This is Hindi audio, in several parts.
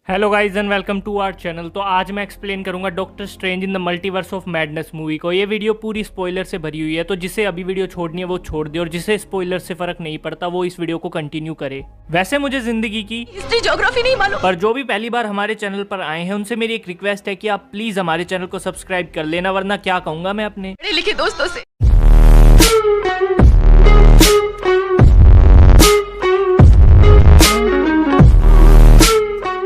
Hello guys and welcome to our channel. तो आज मैं एक्सप्लेन करूंगा Doctor Strange in the Multiverse of Madness movie को। ये वीडियो पूरी स्पॉइलर से भरी हुई है, तो जिसे अभी वीडियो छोड़नी है वो छोड़ दे और जिसे स्पॉइलर से फर्क नहीं पड़ता वो इस वीडियो को कंटिन्यू करे। वैसे मुझे जिंदगी की हिस्ट्री ज्योग्राफी नहीं मालूम, पर जो भी पहली बार हमारे चैनल पर आए हैं उनसे मेरी एक रिक्वेस्ट है कि आप प्लीज हमारे चैनल को सब्सक्राइब कर लेना, वरना क्या कहूंगा मैं अपने पढ़े लिखे दोस्तों से।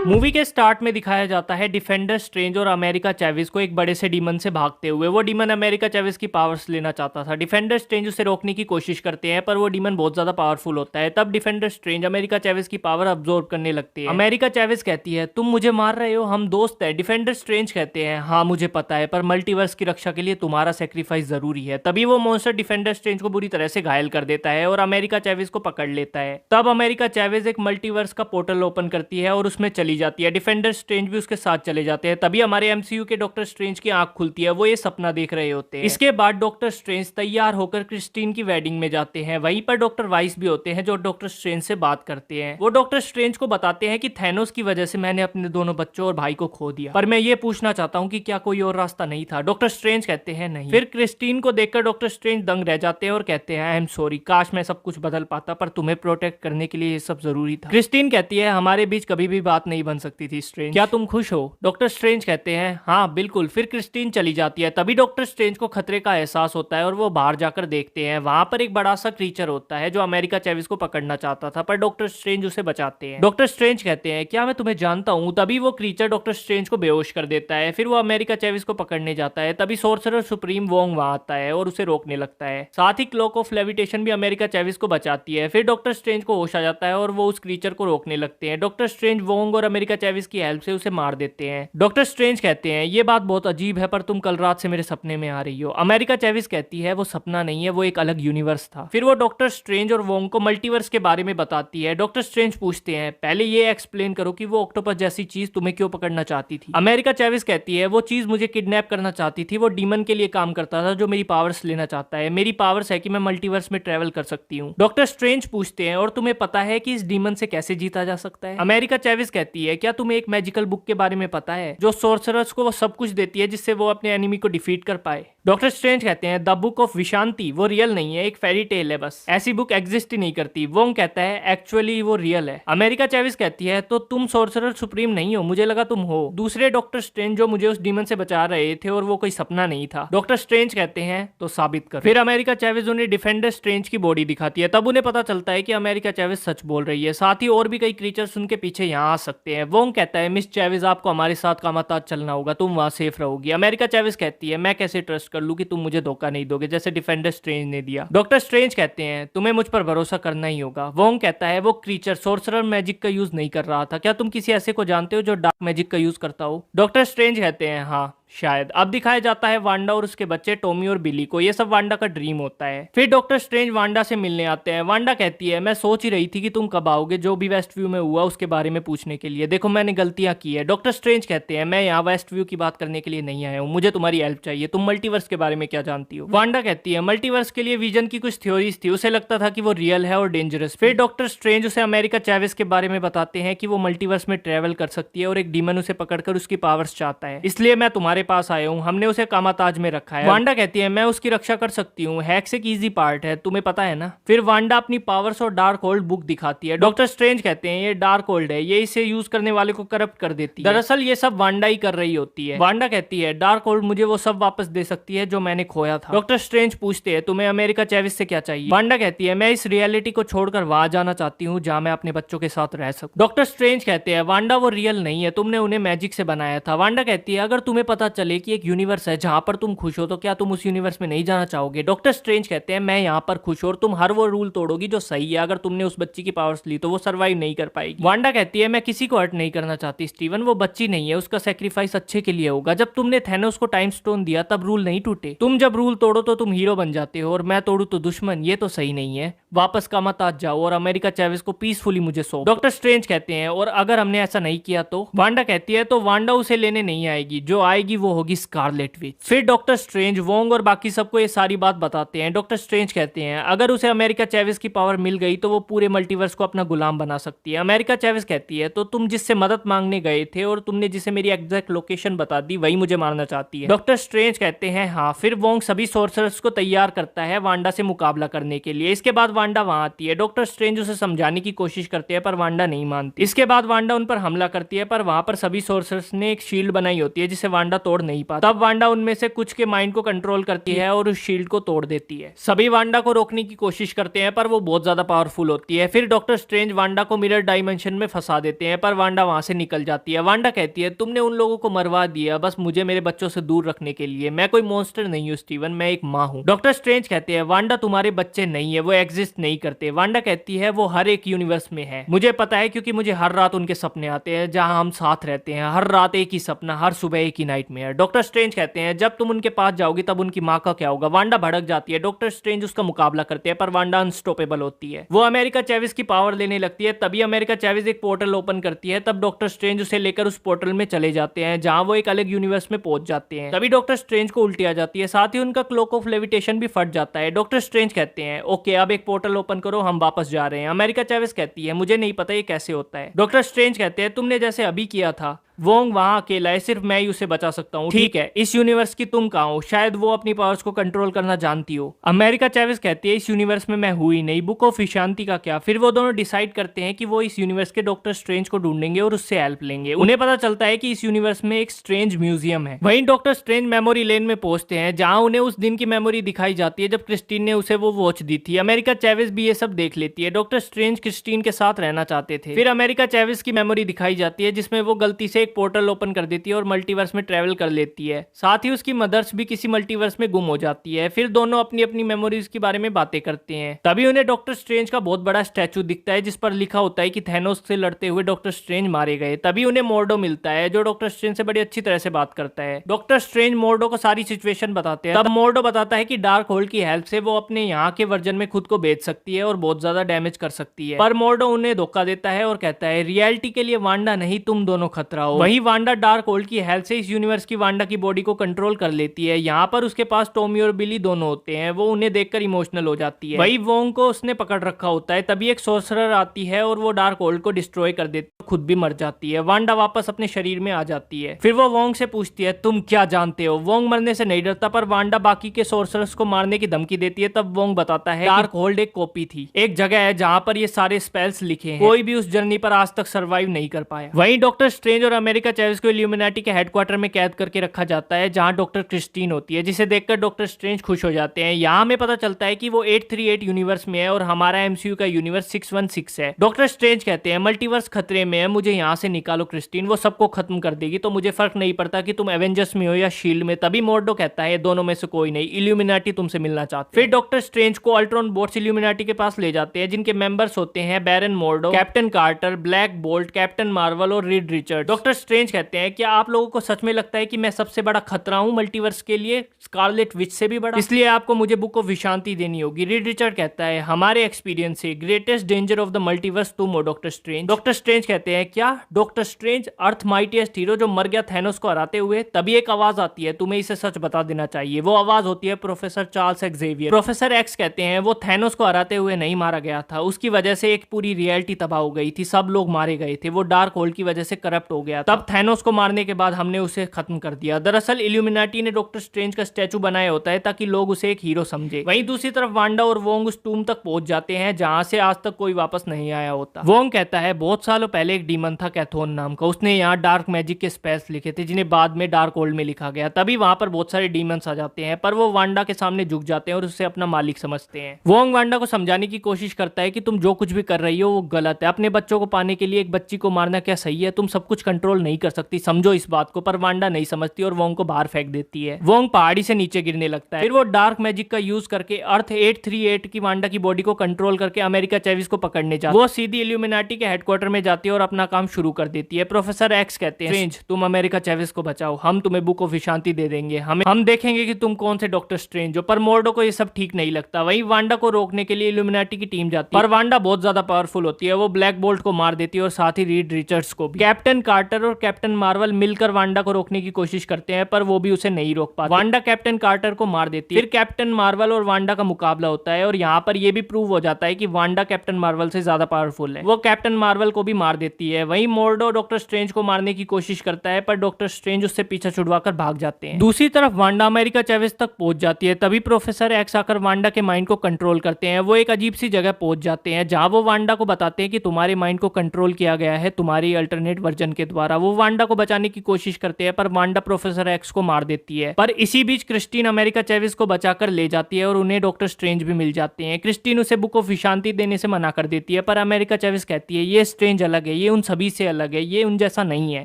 मूवी के स्टार्ट में दिखाया जाता है डिफेंडर स्ट्रेंज और अमेरिका चैविस को एक बड़े से डीमन से भागते हुए। वो डीमन अमेरिका चैविस की पावर्स लेना चाहता था। डिफेंडर स्ट्रेंज उसे रोकने की कोशिश करते हैं पर वो डीमन बहुत ज्यादा पावरफुल होता है। तब डिफेंडर स्ट्रेंज अमेरिका चैविस की पावर अब्सॉर्ब करने लगती है। अमेरिका चैविस कहती है तुम मुझे मार रहे हो, हम दोस्त है। डिफेंडर स्ट्रेंज कहते हैं हाँ मुझे पता है, पर मल्टीवर्स की रक्षा के लिए तुम्हारा सेक्रीफाइस जरूरी है। तभी वो मॉन्स्टर डिफेंडर स्ट्रेंज को बुरी तरह से घायल कर देता है और अमेरिका चैविस को पकड़ लेता है। तब अमेरिका चैविस एक मल्टीवर्स का पोर्टल ओपन करती है और उसमें चली जाती है। डिफेंडर स्ट्रेंज भी उसके साथ चले जाते हैं। तभी हमारे एमसीयू के डॉक्टर स्ट्रेंज की आंख खुलती है, वो ये सपना देख रहे होते हैं। इसके बाद डॉक्टर स्ट्रेंज तैयार होकर क्रिस्टीन की वेडिंग में जाते हैं। वहीं पर डॉक्टर वाइस भी होते हैं जो डॉक्टर स्ट्रेंज से बात करते हैं। वो डॉक्टर स्ट्रेंज को बताते हैं कि थैनोस की वजह से मैंने अपने दोनों बच्चों और भाई को खो दिया, पर मैं ये पूछना चाहता हूँ कि क्या कोई और रास्ता नहीं था। डॉक्टर स्ट्रेंज कहते हैं नहीं। फिर क्रिस्टीन को देखकर डॉक्टर स्ट्रेंज दंग रह जाते हैं और कहते हैं आई एम सॉरी, काश मैं सब कुछ बदल पाता, पर तुम्हें प्रोटेक्ट करने के लिए ये सब जरूरी था। क्रिस्टीन कहती है हमारे बीच कभी भी बात नहीं बन सकती थी स्ट्रेंज, क्या तुम खुश हो? डॉक्टर स्ट्रेंज कहते हैं हाँ बिल्कुल। फिर क्रिस्टीन चली जाती है। तभी डॉक्टर स्ट्रेंज को खतरे का एहसास होता है और वो बाहर जाकर देखते हैं। वहां पर एक बड़ा सा क्रीचर होता है जो अमेरिका चैविस को पकड़ना चाहता था, पर डॉक्टर स्ट्रेंज उसे बचाते हैं। डॉक्टर स्ट्रेंज कहते हैं क्या मैं तुम्हें जानता हूँ? तभी वो क्रीचर डॉक्टर स्ट्रेंज को बेहोश कर देता है। फिर वो अमेरिका चैविस को पकड़ने जाता है। तभी सोर्सरर सुप्रीम वोंग वहां आता है और उसे रोकने लगता है। साथ ही क्लॉक ऑफ लेविटेशन भी अमेरिका चैविस को बचाती है। फिर डॉक्टर स्ट्रेंज को होश आ जाता है और वो उस क्रीचर को रोकने लगते हैं। डॉक्टर स्ट्रेंज वोंग और अमेरिका चैविस की हेल्प से उसे मार देते हैं। डॉक्टर स्ट्रेंज कहते हैं ये बात बहुत अजीब है, पर तुम कल रात से मेरे सपने में आ रही हो। अमेरिका चैविस कहती है वो सपना नहीं है, वो एक अलग यूनिवर्स था। फिर वो डॉक्टर स्ट्रेंज और वोंग को मल्टीवर्स के बारे में बताती है। डॉक्टर स्ट्रेंज पूछते हैं पहले ये एक्सप्लेन करो कि वो ऑक्टोपस जैसी चीज तुम्हें क्यों पकड़ना चाहती थी। अमेरिका चैविस कहती है वो चीज मुझे किडनैप करना चाहती थी, वो डीमन के लिए काम करता था जो मेरी पावर्स लेना चाहता है। मेरी पावर्स है कि मैं मल्टीवर्स में ट्रेवल कर सकती हूँ। डॉक्टर स्ट्रेंज पूछते हैं और तुम्हें पता है कि इस डीमन से कैसे जीता जा सकता है? अमेरिका चैविस कहती है क्या तुम्हें एक मैजिकल बुक के बारे में पता है जो सोर्सरर्स को वो सब कुछ देती है जिससे वो अपने एनिमी को डिफीट कर पाए? डॉक्टर स्ट्रेंज कहते हैं द बुक ऑफ विशांति वो रियल नहीं है, एक फेरी टेल है बस, ऐसी बुक एग्जिस्ट ही नहीं करती। वोंग कहता है एक्चुअली वो रियल है। अमेरिका चैविस कहती है तो तुम सोर्सरर सुप्रीम नहीं हो, मुझे लगा तुम हो दूसरे डॉक्टर स्ट्रेंज जो मुझे उस डीमन से बचा रहे थे और वो कोई सपना नहीं था। डॉक्टर स्ट्रेंज कहते हैं तो साबित कर। फिर अमेरिका चैविस उन्हें डिफेंडर स्ट्रेंज की बॉडी दिखाती है। तब उन्हें पता चलता है कि अमेरिका चैविस सच बोल रही है। साथ ही और भी कई क्रीचर्स उनके पीछे यहाँ आ सकते हैं। वोंग कहता है मिस चैविस आपको हमारे साथ कामाताज चलना होगा, तुम वहां सेफ रहोगी। अमेरिका चैविस कहती है मैं कैसे ट्रस्ट कर लूं कि तुम मुझे धोखा नहीं दोगे जैसे डिफेंडर स्ट्रेंज ने दिया। डॉक्टर स्ट्रेंज कहते हैं तुम्हें मुझ पर भरोसा करना ही होगा। वोंग कहता है वो क्रीचर सोर्सरर मैजिक का यूज नहीं कर रहा था, क्या तुम किसी ऐसे को जानते हो जो डार्क मैजिक का यूज करता हो? डॉक्टर स्ट्रेंज कहते हैं हाँ शायद। अब दिखाया जाता है वांडा और उसके बच्चे टॉमी और बिली को। ये सब वांडा का ड्रीम होता है। फिर डॉक्टर स्ट्रेंज वांडा से मिलने आते हैं। वांडा कहती है मैं सोच ही रही थी कि तुम कब आओगे, जो भी वेस्ट व्यू में हुआ उसके बारे में पूछने के लिए। देखो मैंने गलतियां की है। डॉक्टर स्ट्रेंज कहते हैं मैं यहाँ वेस्ट व्यू की बात करने के लिए नहीं आया हूँ, मुझे तुम्हारी हेल्प चाहिए। तुम मल्टीवर्स के बारे में क्या जानती हो? वांडा कहती है मल्टीवर्स के लिए विजन की कुछ थ्योरीज थी, उसे लगता था कि वो रियल है और डेंजरस। फिर डॉक्टर स्ट्रेंज उसे अमेरिका चैविस के बारे में बताते हैं कि वो मल्टीवर्स में ट्रेवल कर सकती है और एक डीमन उसे पकड़कर उसकी पावर्स चाहता है, इसलिए मैं तुम्हारे पास आया हूँ। हमने उसे कामाताज में रखा है। वांडा कहती है मैं उसकी रक्षा कर सकती हूँ, हैक्स एक इजी पार्ट है, तुम्हें पता है ना। फिर वांडा अपनी पावर्स और डार्क होल्ड बुक दिखाती है। डॉक्टर स्ट्रेंज कहते हैं ये डार्क होल्ड है, ये इसे यूज करने वाले को करप्ट कर देती है। दरअसल ये सब वांडा ही कर रही होती है। वांडा कहती है डार्क होल्ड मुझे वो सब वापस दे सकती है जो मैंने खोया था। डॉक्टर स्ट्रेंज पूछते हैं तुम्हें अमेरिका चैविस से क्या चाहिए? वांडा कहती है मैं इस रियलिटी को छोड़कर वहां जाना चाहती हूँ जहां मैं अपने बच्चों के साथ रह सकूं। डॉक्टर स्ट्रेंज कहते हैं वांडा वो रियल नहीं है, तुमने उन्हें मैजिक से बनाया था। वांडा कहती है अगर तुम्हें पता चले कि एक यूनिवर्स है जहां पर तुम खुश हो तो क्या तुम उस यूनिवर्स में नहीं जाना चाहोगे? डॉक्टर स्ट्रेंज कहते हैं मैं यहाँ पर खुश हूं और तुम हर वो रूल तोड़ोगी जो सही है। अगर तुमने उस बच्ची की पावर्स ली तो वो सर्वाइव नहीं कर पाएगी। वांडा कहती है मैं किसी को हर्ट नहीं करना चाहती स्टीवन, वो बच्ची नहीं है, उसका सेक्रीफाइस अच्छे के लिए होगा। जब तुमने थैनोस को टाइम स्टोन दिया तब रूल नहीं टूटे, तुम जब रूल तोड़ो तो तुम हीरो बन जाते हो और मैं तोड़ू तो दुश्मन, ये तो सही नहीं है। वापस कामाताज जाओ और अमेरिका चैविस को पीसफुली मुझे सौंप। डॉक्टर स्ट्रेंज कहते हैं और अगर हमने ऐसा नहीं किया तो? वांडा कहती है तो वांडा उसे लेने नहीं आएगी, जो आएगी वो होगी स्कारलेट विच। फिर डॉक्टर स्ट्रेंज वोंग और बाकी सबको ये सारी बात बताते हैं। डॉक्टर स्ट्रेंज कहते हैं अगर उसे अमेरिका चैविस की पावर मिल गई तो वो पूरे मल्टीवर्स को अपना गुलाम बना सकती है। अमेरिका चैविस कहती है तो तुम जिससे मदद मांगने गए थे और तुमने जिसे मेरी एग्जैक्ट लोकेशन बता दी वही मुझे मारना चाहती है। डॉक्टर स्ट्रेंज कहते हैं हाँ। फिर वोंग सभी सोर्सर्स को तैयार करता है वांडा से मुकाबला करने के लिए। इसके बाद वांडा वहां आती है। डॉक्टर स्ट्रेंज उसे समझाने की कोशिश करते हैं पर वांडा नहीं मानती। इसके बाद वांडा उन पर हमला करती है पर वहां पर सभी सोर्सर्स ने एक शील्ड बनाई होती है जिसे वांडा तोड़ नहीं पाती। तब वांडा उनमें से कुछ के माइंड को कंट्रोल करती है और उस शील्ड को तोड़ देती है। सभी वांडा को रोकने की कोशिश करते हैं पर वो बहुत ज्यादा पावरफुल होती है। फिर डॉक्टर स्ट्रेंज वांडा को मिरर डायमेंशन में फंसा देते हैं पर वांडा वहां से निकल जाती है। वांडा कहती है तुमने उन लोगों को मरवा दिया बस मुझे मेरे बच्चों से दूर रखने के लिए। मैं कोई मॉन्स्टर नहीं हूँ स्टीवन, मैं एक माँ हूँ। डॉक्टर स्ट्रेंज कहते हैं वांडा तुम्हारे बच्चे नहीं है, वो एग्जिस्ट नहीं करते। वांडा कहती है वो हर एक यूनिवर्स में है, मुझे पता है क्योंकि मुझे हर रात उनके सपने आते हैं जहां हम साथ रहते हैं। हर रात एक ही सपना, हर सुबह एक ही नाइटमेयर। डॉक्टर स्ट्रेंज कहते हैं जब तुम उनके पास जाओगी तब उनकी माँ का क्या होगा। वांडा भड़क जाती है। डॉक्टर स्ट्रेंज उसका मुकाबला करते हैं पर वांडा अनस्टॉपेबल होती है। वो अमेरिका चैविस की पावर लेने लगती है। तभी अमेरिका चैविस एक पोर्टल ओपन करती है। तब डॉक्टर स्ट्रेंज उसे लेकर उस पोर्टल में चले जाते हैं जहां वो एक अलग यूनिवर्स में पहुंच जाते हैं। तभी डॉक्टर स्ट्रेंज को उल्टी आ जाती है, साथ ही उनका क्लोक ऑफ लेविटेशन भी फट जाता है। डॉक्टर स्ट्रेंज कहते हैं ओके अब एक पोर्टल ओपन करो, हम वापस जा रहे हैं। अमेरिका चैविस कहती है मुझे नहीं पता ये कैसे होता है। डॉक्टर स्ट्रेंज कहते हैं तुमने जैसे अभी किया था, वोंग वहां अकेला है, सिर्फ मैं ही उसे बचा सकता हूँ। ठीक है, इस यूनिवर्स की तुम कहाँ हो, शायद वो अपनी पावर्स को कंट्रोल करना जानती हो। अमेरिका चैविस कहती है इस यूनिवर्स में मैं हुई नहीं, बुक ऑफ विशांति का क्या। फिर वो दोनों डिसाइड करते हैं कि वो इस यूनिवर्स के डॉक्टर स्ट्रेंज को ढूंढेंगे और उससे हेल्प लेंगे। उन्हें पता चलता है कि इस यूनिवर्स में एक स्ट्रेंज म्यूजियम है। वहीं डॉक्टर स्ट्रेंज मेमोरी लेन में पहुंचते हैं जहां उन्हें उस दिन की मेमोरी दिखाई जाती है जब क्रिस्टीन ने उसे वो वॉच दी थी। अमेरिका चैविस भी ये सब देख लेती है। डॉक्टर स्ट्रेंज क्रिस्टीन के साथ रहना चाहते थे। फिर अमेरिका चैविस की मेमोरी दिखाई जाती है जिसमें वो गलती से एक पोर्टल ओपन कर देती है और मल्टीवर्स में ट्रेवल कर लेती है। साथ ही उसकी मदर्स भी किसी मल्टीवर्स में गुम हो जाती है। फिर दोनों अपनी अपनी मेमोरीज के बारे में बातें करते हैं। तभी उन्हें डॉक्टर स्ट्रेंज का बहुत बड़ा स्टैचू दिखता है जिस पर लिखा होता है कि थैनोस से लड़ते हुए डॉक्टर स्ट्रेंज मारे गए। तभी उन्हें मोर्डो मिलता है जो डॉक्टर स्ट्रेंज से बड़ी अच्छी तरह से बात करता है। डॉक्टर स्ट्रेंज मोर्डो को सारी सिचुएशन बताते हैं। तब मोर्डो बताता है कि डार्क होल की हेल्प से वो अपने यहाँ के वर्जन में खुद को बेच सकती है और बहुत ज्यादा डैमेज कर सकती है। पर मोर्डो उन्हें धोखा देता है और कहता है रियलिटी के लिए वांडा नहीं तुम दोनों खतरा हो। वही वांडा डार्क होल की हेल्प से इस यूनिवर्स की वांडा की बॉडी को कंट्रोल कर लेती है। यहाँ पर उसके पास टॉमी और बिली दोनों होते हैं। वो उन्हें देखकर इमोशनल हो जाती है। वही वोंग को उसने पकड़ रखा होता है। तभी एक सोर्सरर आती है और वो डार्क होल को डिस्ट्रॉय कर देती है, खुद भी मर जाती है। वांडा वापस अपने शरीर में आ जाती है। फिर वो वोंग से पूछती है तुम क्या जानते हो। वोंग मरने से नहीं डरता पर वांडा बाकी के सोर्सरर्स को मारने की धमकी देती है। तब वोंग बताता है डार्क होल एक कॉपी थी, एक जगह है जहाँ पर ये सारे स्पेल्स लिखे हैं। कोई भी उस जर्नी पर आज तक सर्वाइव नहीं कर पाया। वहीं डॉक्टर स्ट्रेंज और अमेरिका चैविस को इल्यूमिनाटी के हेडक्वार्टर में कैद करके रखा जाता है जहां डॉक्टर क्रिस्टीन होती है, जिसे देखकर डॉक्टर स्ट्रेंज खुश हो जाते हैं। यहाँ हमें पता चलता है कि वो 838 यूनिवर्स में है और हमारा एमसीयू का यूनिवर्स 616 है। डॉक्टर स्ट्रेंज कहते हैं मल्टीवर्स खतरे में है, मुझे यहाँ से निकालो क्रिस्टीन, वो सबको खत्म कर देगी। तो मुझे फर्क नहीं पड़ता कि तुम एवेंजर्स में हो या शील्ड में। तभी मोर्डो कहता है दोनों में से कोई नहीं, इल्यूमिनाटी तुमसे मिलना चाहते। फिर डॉक्टर स्ट्रेंज को अल्ट्रॉन बोट्स इल्यूमिनाटी के पास ले जाते हैं जिनके मेंबर्स होते हैं Baron Mordo, Captain Carter, Black Bolt, Captain Marvel और रीड रिचर्ड। डॉक्टर स्ट्रेंज कहते हैं क्या आप लोगों को सच में लगता है कि मैं सबसे बड़ा खतरा हूं मल्टीवर्स के लिए, स्कारलेट विच से भी बड़ा, इसलिए आपको मुझे बुक ऑफ विशांति देनी होगी। रीड रिचर्ड कहता है हमारे एक्सपीरियंस से greatest danger of the multiverse तुम हो डॉक्टर स्ट्रेंज। डॉक्टर स्ट्रेंज कहते हैं क्या डॉक्टर स्ट्रेंज अर्थ माइटीएस्ट हीरो जो मर गया थैनोस को हराते हुए। तभी एक आवाज आती है तुम्हें इसे सच बता देना चाहिए। वो आवाज होती है professor Charles Xavier. Professor x कहते हैं वो थैनोस को हराते हुए नहीं मारा गया था, उसकी वजह से एक पूरी रियलिटी तबाह हो गई थी, सब लोग मारे गए थे, वो डार्क होल की वजह से करप्ट हो गया। तब थैनोस को मारने के बाद हमने उसे खत्म कर दिया। दरअसल इल्यूमिनाटी ने डॉक्टर स्ट्रेंज का स्टैचू बनाया होता है ताकि लोग उसे एक हीरो समझे। वहीं दूसरी तरफ वांडा और वोंग उस टूम तक पहुंच जाते हैं जहां से आज तक कोई वापस नहीं आया होता। वोंग कहता है बहुत सालों पहले एक डीमन था कैथोन नाम का, उसने यहाँ डार्क मैजिक के स्पेल्स लिखे थे जिन्हें बाद में डार्क होल्ड में लिखा गया। तभी वहां पर बहुत सारे डीमंस आ जाते हैं पर वो वांडा के सामने झुक जाते हैं और उसे अपना मालिक समझते हैं। वोंग वांडा को समझाने की कोशिश करता है कि तुम जो कुछ भी कर रही हो वो गलत है, अपने बच्चों को पाने के लिए एक बच्ची को मारना क्या सही है, तुम सब कुछ कंट्रोल नहीं कर सकती, समझो इस बात को। पर वांडा नहीं समझती और वोंग को बाहर फेंक देती है। वोंग पहाड़ी से नीचे गिरने लगता है। फिर वो डार्क मैजिक का यूज करके अर्थ 838 की वांडा की बॉडी को कंट्रोल करके अमेरिका चैविस को पकड़ने जाती है। वो सीधी इल्यूमिनाटी के हेडक्वार्टर में जाती है और अपना काम शुरू कर देती है। प्रोफेसर एक्स कहते हैं स्ट्रेंज तुम अमेरिका चैविस को बचाओ, हम तुम्हें बुक ऑफ विशांति दे देंगे, हम देखेंगे कि तुम कौन से डॉक्टर स्ट्रेंज हो। पर मोर्डो को ये सब ठीक नहीं लगता। वहीं वांडा को रोकने के लिए इल्यूमिनाटी की टीम जाती है पर वांडा बहुत ज्यादा पावरफुल होती है, वो ब्लैक बोल्ट को मार देती है और साथ ही रीड रिचर्ड्स को भी। कैप्टन कार्टर कार्टर और कैप्टन मार्वल मिलकर वांडा को रोकने की कोशिश करते हैं, पर वो भी उसे नहीं रोक पाते। वांडा कैप्टन कार्टर को मार देती है। फिर कैप्टन मार्वल और वांडा का मुकाबला होता है और यहाँ पर यह भी प्रूव हो जाता है कि वांडा कैप्टन मार्वल से ज्यादा पावरफुल है। वो कैप्टन मार्वल को भी मार देती है। वहीं मोर्डो डॉक्टर स्ट्रेंज को मारने की कोशिश करता है, पर डॉक्टर स्ट्रेंज उससे पीछा छुड़वाकर भाग जाते हैं। दूसरी तरफ वांडा अमेरिका चैवेज तक पहुंच जाती है। तभी प्रोफेसर एक्स आकर वांडा के माइंड को कंट्रोल करते हैं। वो एक अजीब सी जगह पहुंच जाते हैं जहां वो वांडा को बताते हैं कि तुम्हारे माइंड को कंट्रोल किया गया है तुम्हारी अल्टरनेट वर्जन के द्वारा। वो वांडा को बचाने की कोशिश करते हैं, पर वांडा प्रोफेसर एक्स को मार देती है। पर इसी बीच क्रिस्टीन अमेरिका चैवेज को बचाकर ले जाती है और उन्हें डॉक्टर स्ट्रेंज भी मिल जाते हैं। क्रिस्टीन उसे बुक ऑफ विशांति देने से मना कर देती है, पर अमेरिका चैवेज कहती है ये स्ट्रेंज अलग है, ये उन सभी से अलग है, ये उन जैसा नहीं है।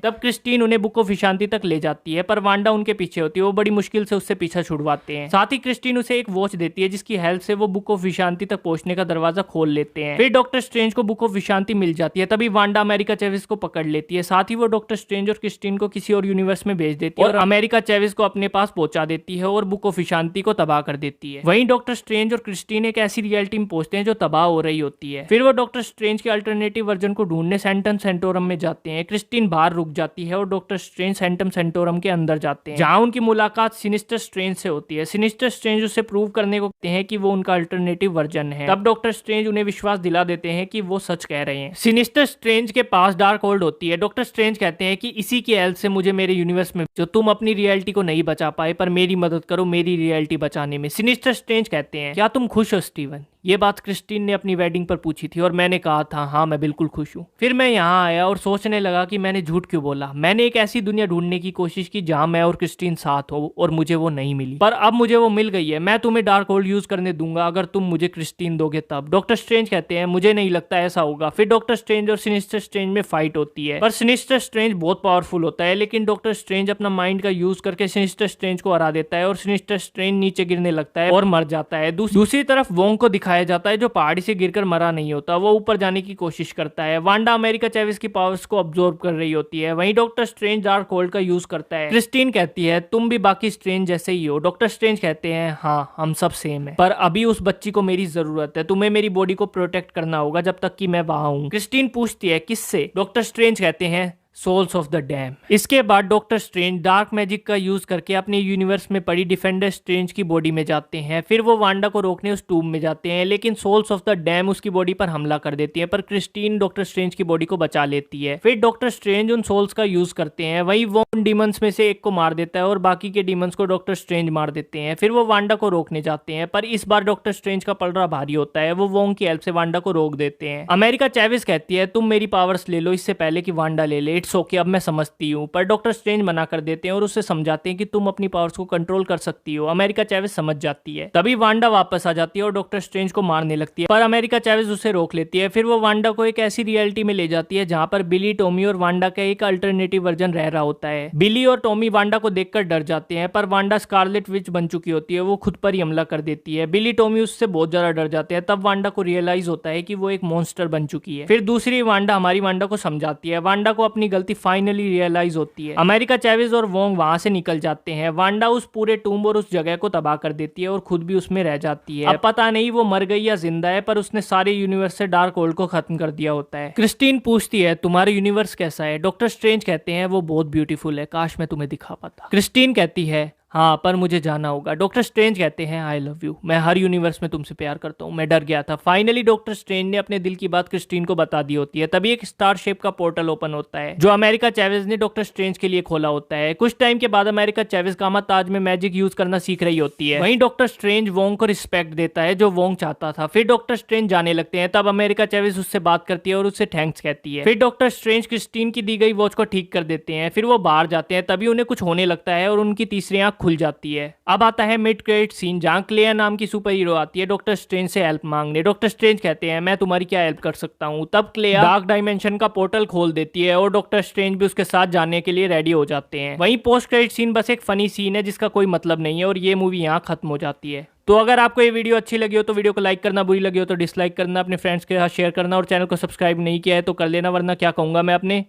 तब क्रिस्टीन उन्हें बुक ऑफ विशांति तक ले जाती है, पर वांडा उनके पीछे होती है। वो बड़ी मुश्किल से उससे पीछा छुड़वाते हैं। साथ ही क्रिस्टीन उसे एक वॉच देती है जिसकी हेल्प से वो बुक ऑफ विशांति तक पहुंचने का दरवाजा खोल लेते हैं। फिर डॉक्टर स्ट्रेंज को बुक ऑफ विशांति मिल जाती है। तभी वांडा अमेरिका चैवेज को पकड़ लेती है। साथ ही वो डॉक्टर स्ट्रेंज और क्रिस्टीन को किसी और यूनिवर्स में भेज देती है और अमेरिका चैवेज को अपने पास पहुंचा देती है और बुक ऑफ विशांति को तबाह कर देती है। वहीं डॉक्टर स्ट्रेंज और क्रिस्टीन एक ऐसी रियलिटी में पहुंचते हैं जो तबाह हो रही होती है। फिर वो डॉक्टर स्ट्रेंज के अल्टरनेटिव वर्जन को ढूंढने सेंटम सेंटोरम में जाते हैं। क्रिस्टीन बाहर रुक जाती है और डॉक्टर स्ट्रेंज सेंटम सेंटोरम के अंदर जाते हैं, जहां उनकी मुलाकात सिनिस्टर स्ट्रेंज से होती है। सिनिस्टर स्ट्रेंज उसे प्रूव करने को कहते हैं कि वो उनका अल्टरनेटिव वर्जन है। तब डॉक्टर स्ट्रेंज उन्हें विश्वास दिला देते हैं कि वो सच कह रहे हैं। सिनिस्टर स्ट्रेंज के पास डार्क होल्ड होती है। डॉक्टर स्ट्रेंज कहते हैं कि इसी की हेल्प से मुझे मेरे यूनिवर्स में जो तुम अपनी रियलिटी को नहीं बचा पाए, पर मेरी मदद करो मेरी रियलिटी बचाने में। सिनिस्टर स्ट्रेंज कहते हैं क्या तुम खुश हो स्टीवन? ये बात क्रिस्टीन ने अपनी वेडिंग पर पूछी थी और मैंने कहा था हाँ मैं बिल्कुल खुश हूँ। फिर मैं यहाँ आया और सोचने लगा कि मैंने झूठ क्यों बोला। मैंने एक ऐसी दुनिया ढूंढने की कोशिश की जहाँ मैं और क्रिस्टीन साथ हो, और मुझे वो नहीं मिली, पर अब मुझे वो मिल गई है। मैं तुम्हें डार्क होल्ड यूज करने दूंगा अगर तुम मुझे क्रिस्टीन दोगे तब। डॉक्टर स्ट्रेंज कहते हैं मुझे नहीं लगता ऐसा होगा। फिर डॉक्टर स्ट्रेंज और सिनिस्टर स्ट्रेंज में फाइट होती है, पर सिनिस्टर स्ट्रेंज बहुत पावरफुल होता है, लेकिन डॉक्टर स्ट्रेंज अपना माइंड का यूज करके सिनिस्टर स्ट्रेंज को हरा देता है और सिनिस्टर स्ट्रेंज नीचे गिरने लगता है और मर जाता है। दूसरी तरफ वोंग को दिखाया जाता है जो पहाड़ी से गिरकर मरा नहीं होता। वो ऊपर जाने की कोशिश करता है। वांडा अमेरिका चैवेज की पावर्स को अब्सॉर्ब कर रही होती है। वहीं डॉक्टर स्ट्रेंज डार्क होल्ड का यूज करता है। क्रिस्टीन कहती है तुम भी बाकी स्ट्रेंज जैसे ही हो। डॉक्टर स्ट्रेंज कहते हैं हाँ हम सब सेम है, पर अभी उस बच्ची को मेरी जरूरत है। तुम्हें मेरी बॉडी को प्रोटेक्ट करना होगा जब तक कि मैं वहां हूँ। क्रिस्टीन पूछती है किससे? डॉक्टर स्ट्रेंज कहते हैं सोल्स ऑफ द डैम। इसके बाद डॉक्टर स्ट्रेंज डार्क मैजिक का यूज करके अपने यूनिवर्स में पड़ी डिफेंडर स्ट्रेंज की बॉडी में जाते हैं। फिर वो वांडा को रोकने उस टूब में जाते हैं, लेकिन सोल्स ऑफ द डैम उसकी बॉडी पर हमला कर देती है, पर क्रिस्टीन डॉक्टर स्ट्रेंज की बॉडी को बचा लेती है। फिर डॉक्टर स्ट्रेंज उन सोल्स का यूज करते हैं। वही वो उन डीमंस में से एक को मार देता है और बाकी के डीमंस को डॉक्टर स्ट्रेंज मार देते हैं। फिर वो वांडा को रोकने जाते हैं, पर इस बार डॉक्टर स्ट्रेंज का पलड़ा भारी होता है। वो वोंग की हेल्प से वांडा को रोक देते हैं। अमेरिका चैवेज कहती है तुम मेरी पावर्स ले लो इससे पहले कि वांडा ले ले। इट्स ओके, अब मैं समझती हूँ। पर डॉक्टर स्ट्रेंज मना कर देते हैं और उससे समझाते हैं कि तुम अपनी पावर्स को कंट्रोल कर सकती हो। अमेरिका चैवेज समझ जाती है। तभी वांडा वापस आ जाती है और डॉक्टर स्ट्रेंज को मारने लगती है, पर अमेरिका चैवेज उसे रोक लेती है। फिर वो वांडा को एक ऐसी रियलिटी में ले जाती है जहाँ पर बिली, टॉमी और वांडा का एक अल्टरनेटिव वर्जन रह रहा होता है। बिली और टॉमी वांडा को देखकर डर जाते हैं, पर वांडा स्कारलेट विच बन चुकी होती है। वो खुद पर ही हमला कर देती है। बिली, टॉमी उससे बहुत ज्यादा डर जाते हैं। तब वांडा को रियलाइज होता है कि वो एक मॉन्स्टर बन चुकी है। फिर दूसरी वांडा हमारी वांडा को समझाती है। वांडा को अपनी गलती फाइनली रियलाइज होती है। अमेरिका चैवेज और वोंग वहां से निकल जाते हैं। वांडा उस पूरे टूम्ब और उस जगह को तबाह कर देती है और खुद भी उसमें रह जाती है। अब पता नहीं वो मर गई या जिंदा है, पर उसने सारे यूनिवर्स से डार्क होल्ड को खत्म कर दिया होता है। क्रिस्टीन पूछती है तुम्हारा यूनिवर्स कैसा है? डॉक्टर स्ट्रेंज कहते हैं वो बहुत ब्यूटीफुल है, काश मैं तुम्हें दिखा पाता। क्रिस्टीन कहती है हाँ पर मुझे जाना होगा। डॉक्टर स्ट्रेंज कहते हैं आई लव यू, मैं हर यूनिवर्स में तुमसे प्यार करता हूँ, मैं डर गया था। फाइनली डॉक्टर स्ट्रेंज ने अपने दिल की बात क्रिस्टीन को बता दी होती है। तभी एक स्टार शेप का पोर्टल ओपन होता है जो अमेरिका चैवेज ने डॉक्टर स्ट्रेंज के लिए खोला होता है। कुछ टाइम के बाद अमेरिका चैवेज कामत ताज में मैजिक यूज करना सीख रही होती है। वहीं डॉक्टर स्ट्रेंज वोंग को रिस्पेक्ट देता है जो वोंग चाहता था। फिर डॉक्टर स्ट्रेंज जाने लगते हैं। तब अमेरिका चैवेज उससे बात करती है और उससे थैंक्स कहती है। फिर डॉक्टर स्ट्रेंज क्रिस्टीन की दी गई वॉच को ठीक कर देते हैं। फिर वो बाहर जाते हैं। तभी उन्हें कुछ होने लगता है और उनकी तीसरी आंख खुल जाती है। अब आता है मिड क्रेडिट सीन जहां क्लेया नाम की सुपर हीरो आती है डॉक्टर स्ट्रेंज से हेल्प मांगने। डॉक्टर स्ट्रेंज कहते हैं मैं तुम्हारी क्या हेल्प कर सकता हूं। तब क्लेया डार्क डायमेंशन का पोर्टल खोल देती है और डॉक्टर स्ट्रेंज भी उसके साथ जाने के लिए रेडी हो जाते हैं। वहीं पोस्ट क्रेडिट सीन बस एक फनी सीन है जिसका कोई मतलब नहीं है और ये मूवी यहाँ खत्म हो जाती है। तो अगर आपको ये वीडियो अच्छी लगी हो तो वीडियो को लाइक करना, बुरी लगी हो तो डिसलाइक करना, अपने फ्रेंड्स के साथ शेयर करना और चैनल को सब्सक्राइब नहीं किया है तो कर लेना, वरना क्या कहूंगा मैं अपने